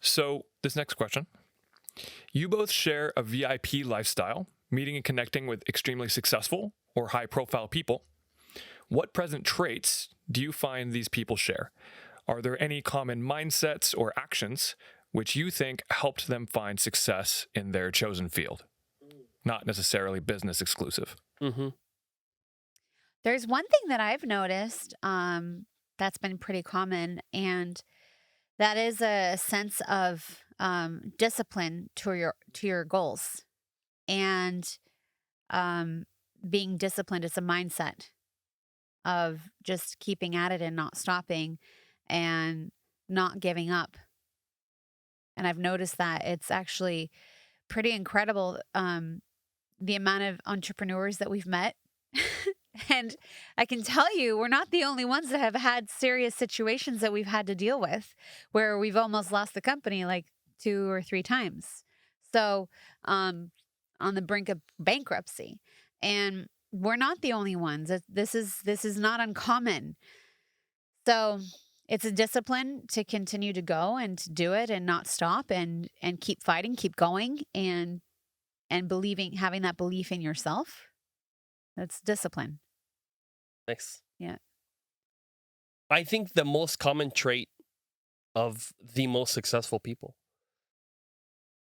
So, this next question. You both share a VIP lifestyle, meeting and connecting with extremely successful or high-profile people. What present traits do you find these people share? Are there any common mindsets or actions which you think helped them find success in their chosen field? Not necessarily business exclusive. Mm-hmm. There's one thing that I've noticed that's been pretty common, and that is a sense of discipline to your goals. And being disciplined is a mindset of just keeping at it and not stopping and not giving up. And I've noticed that it's actually pretty incredible, the amount of entrepreneurs that we've met. And I can tell you, we're not the only ones that have had serious situations that we've had to deal with where we've almost lost the company like 2 or 3 times. So on the brink of bankruptcy. And we're not the only ones. This is not uncommon. So it's a discipline to continue to go and to do it and not stop and keep fighting, keep going, and believing, having that belief in yourself. That's discipline. Nice. Yeah. I think the most common trait of the most successful people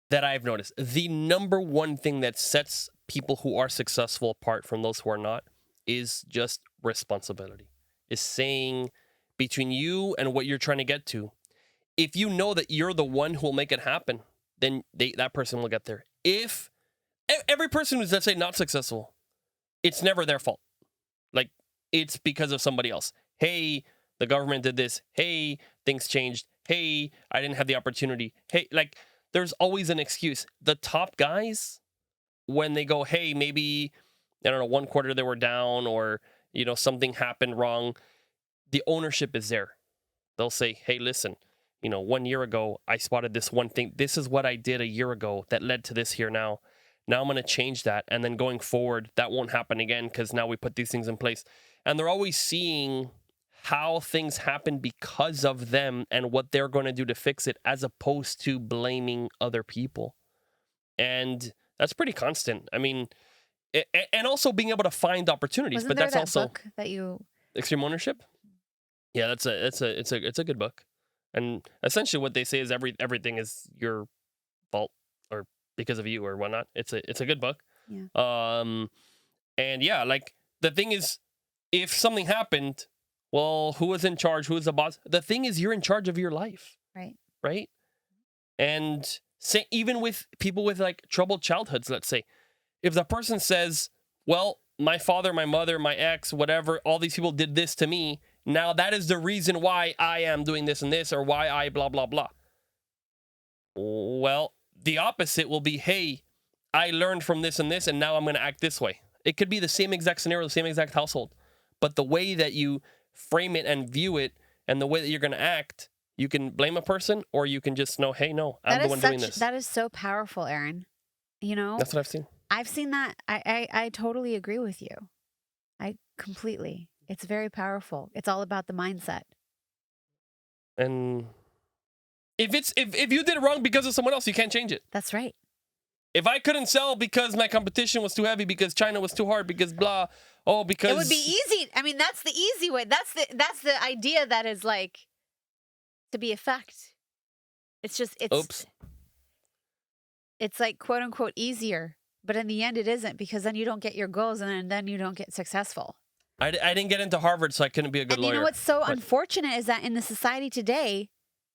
that I've noticed, the number one thing that sets people who are successful apart from those who are not, is just responsibility. Is saying between you and what you're trying to get to, if you know that you're the one who will make it happen, then that person will get there. If every person who's, let's say, not successful, it's never their fault. Like, it's because of somebody else. Hey, the government did this. Hey, things changed. Hey, I didn't have the opportunity. Hey, like, there's always an excuse. The top guys, when they go, hey, maybe, I don't know, one quarter they were down, or, you know, something happened wrong, the ownership is there. They'll say, hey, listen, you know, 1 year ago, I spotted this one thing. This is what I did a year ago that led to this here now. Now I'm going to change that. And then going forward, that won't happen again because now we put these things in place. And they're always seeing how things happen because of them and what they're going to do to fix it, as opposed to blaming other people. And that's pretty constant. I mean, and also being able to find opportunities. Wasn't but there that's that also book that you... Extreme Ownership. Yeah, it's a good book. And essentially what they say is everything is your fault or because of you or whatnot. It's a good book. Yeah. And yeah, like, the thing is, if something happened, well, who was in charge? Who was the boss? The thing is, you're in charge of your life. Right. Right? And say, even with people with, like, troubled childhoods, let's say, if the person says, well, my father, my mother, my ex, whatever, all these people did this to me, now that is the reason why I am doing this and this, or why I blah, blah, blah. Well, the opposite will be, hey, I learned from this and this, and now I'm going to act this way. It could be the same exact scenario, the same exact household. But the way that you frame it and view it, and the way that you're going to act, you can blame a person, or you can just know, hey, no, I'm the one doing this. That is so powerful, Aaron. You know? That's what I've seen. I've seen that. I totally agree with you. I completely. It's very powerful. It's all about the mindset. And if you did it wrong because of someone else, you can't change it. That's right. If I couldn't sell because my competition was too heavy, because China was too hard, because blah, because it would be easy. I mean, that's the easy way. That's the idea that is, like, to be effect. It's just Oops. It's like, quote unquote, easier, but in the end, it isn't, because then you don't get your goals, and then you don't get successful. I didn't get into Harvard, so I couldn't be a good lawyer. And you know what's so unfortunate is that in the society today,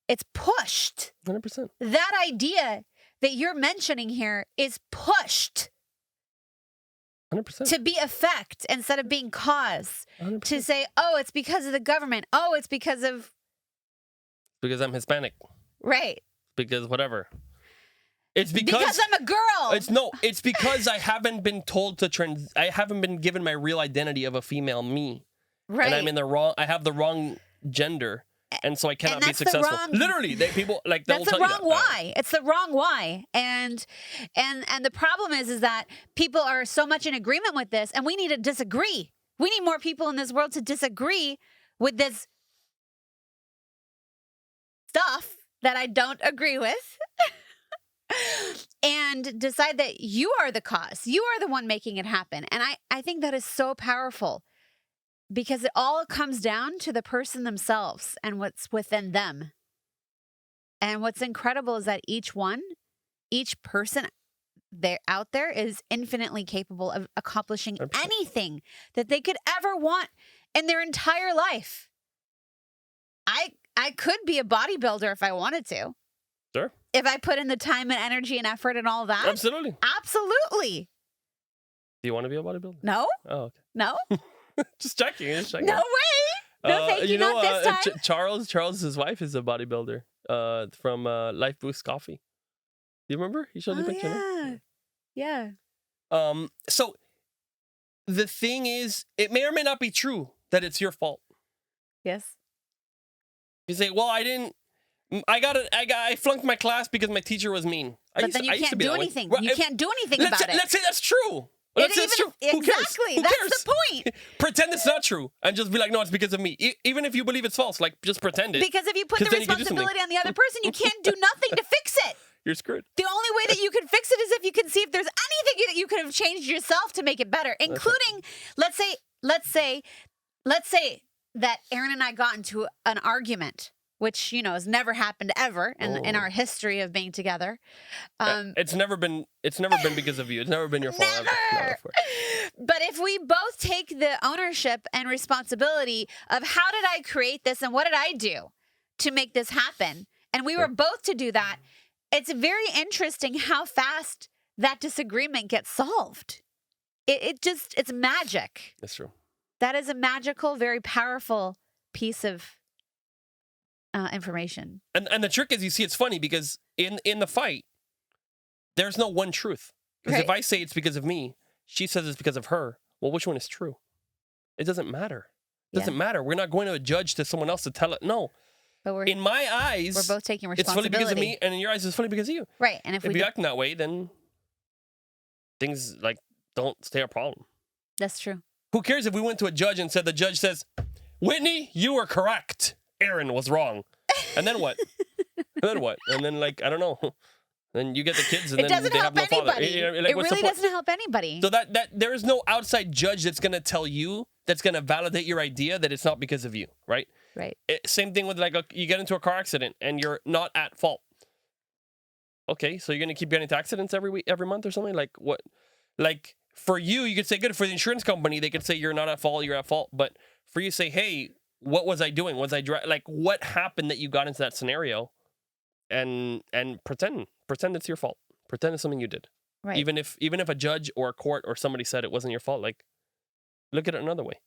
it's pushed. 100%. That idea that you're mentioning here is pushed 100%. to be effect instead of being cause. 100%. To say, oh, it's because of the government. Oh, it's because of... Because I'm Hispanic. Right. Because whatever. It's because I'm a girl. It's because I haven't been told to I haven't been given my real identity of a female me. Right. And I have the wrong gender. And so I cannot be successful. Literally, people like they'll that's tell the you wrong that. why. It's the wrong why. And the problem is that people are so much in agreement with this, and we need to disagree. We need more people in this world to disagree with this stuff that I don't agree with and decide that you are the cause. You are the one making it happen. And I think that is so powerful because it all comes down to the person themselves and what's within them. And what's incredible is that each person out there is infinitely capable of accomplishing 100%. anything that they could ever want in their entire life. I could be a bodybuilder if I wanted to. Sure. If I put in the time and energy and effort and all that. Absolutely. Absolutely. Do you want to be a bodybuilder? No. Oh, okay. No. Just checking. No way. No, thank you. Not this time. Charles' wife is a bodybuilder from Life Boost Coffee. Do you remember? He showed you a picture. No? Yeah. So the thing is, it may or may not be true that it's your fault. Yes. You say, well, I flunked my class because my teacher was mean. But then you can't do anything. You can't do anything about it. Let's say that's true. Let's say it's true. Who cares? Exactly. Who That's cares? the point. Pretend it's not true and just be like, no, it's because of me. Even if you believe it's false, like just pretend it. Because if you put the 'Cause then you can do something. responsibility on the other person, you can't do nothing to fix it. You're screwed. The only way that you can fix it is if you can see if there's anything that you could have changed yourself to make it better, including, let's say that Aaron and I got into an argument, which, has never happened ever in our history of being together. It's never been because of you. It's never been your fault. Never. But if we both take the ownership and responsibility of how did I create this and what did I do to make this happen, and we were both to do that, it's very interesting how fast that disagreement gets solved. It's magic. That's true. That is a magical, very powerful piece of information. And the trick is, you see, it's funny because in the fight, there's no one truth. Because if I say it's because of me, she says it's because of her. Well, which one is true? It doesn't matter. It doesn't matter. We're not going to a judge to someone else to tell it. No. But in my eyes, we're both taking it's responsibility. funny because of me, and in your eyes, it's funny because of you. Right. And if you acting that way, then things don't stay a problem. That's true. Who cares if we went to a judge and the judge says, Whitney, you were correct. Aaron was wrong. And then what? And then I don't know. Then you get the kids and then they have no father. It really doesn't help anybody. So that there is no outside judge that's going to tell you, that's going to validate your idea that it's not because of you, right? Right. Same thing with you get into a car accident and you're not at fault. Okay, so you're going to keep getting into accidents every month or something? Like what? Like for you could say, good. For the insurance company, they could say you're not at fault, you're at fault. But for you to say, hey, what was I doing? Was I what happened that you got into that scenario? And pretend it's your fault. Pretend it's something you did. Right. Even if a judge or a court or somebody said it wasn't your fault, look at it another way.